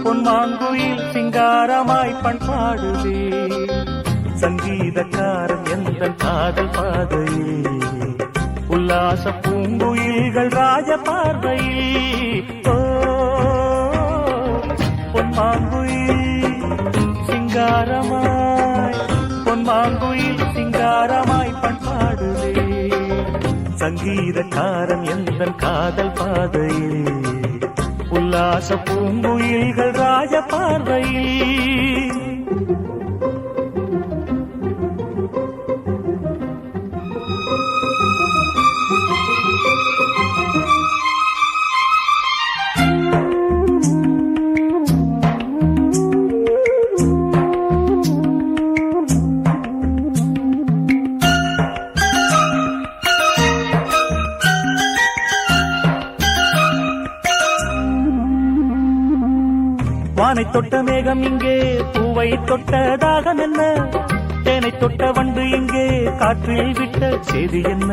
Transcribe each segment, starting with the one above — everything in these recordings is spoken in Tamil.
பொன்மாங்குயில் சிங்காரமாய் பண்பாடுதே சங்கீதக்காரன் எந்த காதல் பாதையில் உல்லாச பூங்குயில்கள் ராஜ பார்வையில் பொன்மாங்குயில் சிங்காரமாய் பொன்மாங்குயில் சிங்காரமாய் பண்பாடுதே சங்கீதக்காரன் எந்த காதல் பாதையில் உல்லாச பூங்குயில்கள் ராஜ பார்வையில் வானை தொட்ட மேகம் இங்கே பூவை தொட்ட தாகம் என்ன தேனை தொட்ட வண்டு இங்கே காற்றில் விட்ட செய்தி என்ன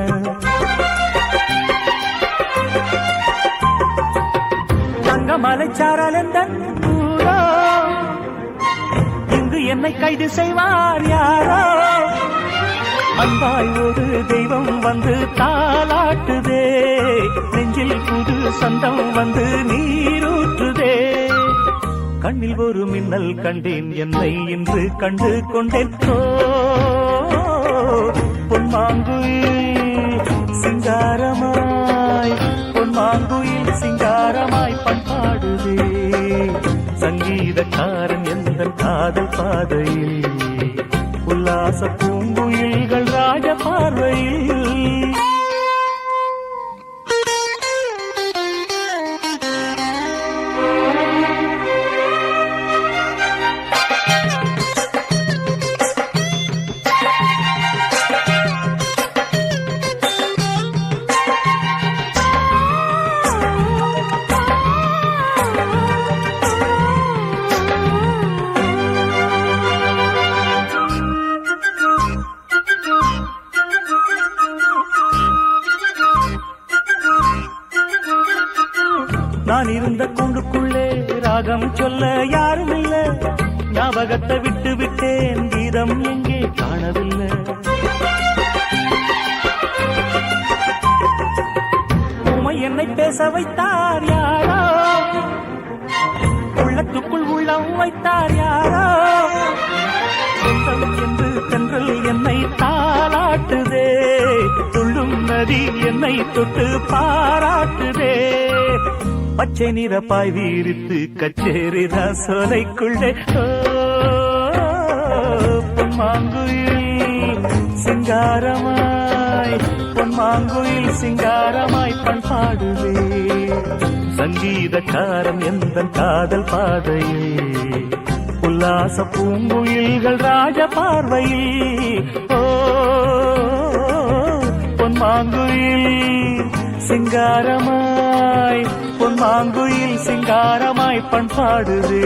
தங்கமலை சாரல் எந்த ஊரோ இங்கு என்னை கைது செய்வார் யாரோ அன்பாய் ஒரு தெய்வம் வந்து தாலாட்டுதே நெஞ்சில் புது சந்தம் வந்து நீரூற்றுதே கண்ணில் ஒரு மின்னல் கண்டேன் என்னை இன்று கண்டு கொண்டேன் பொன்மாங்குயில் சிங்காரமாய் பொன்மாங்குயில் சிங்காரமாய் பண்பாடுதே சங்கீதக்காரன் எந்த காதல் பாதையில் உல்லாச பூங்குயில்கள் ராஜ பார்வையில் நான் இருந்த கூண்டுக்குள்ளே ராகம் சொல்ல யாரும் இல்ல ஞாபகத்தை விட்டு விட்டேன் கீதம் எங்கே காணவில்லை உமை என்னை பேச வைத்தார் யாரோ உள்ளத்துக்குள் உள்ளம் வைத்தார் யாரோ என்று தென்றல் என்னை தாளாட்டுதே துள்ளும் நதி என்னை தொட்டு பாராட்டுதே பச்சை நிறப்பாய் வீரித்து கச்சேரி சோலைக்குள்ளே பொன்மாங்குயில் சிங்காரமாய் பொன்மாங்குயில் சிங்காரமாய் பண்பாடுவே சங்கீதக்காரன் எந்த காதல் பாதையில் உல்லாச பூங்குயில்கள் ராஜ பார்வையில் பொன்மாங்குயில் சிங்காரமாய் பொன்மாங்குயில் சிங்காரமாய் பண்பாடுதே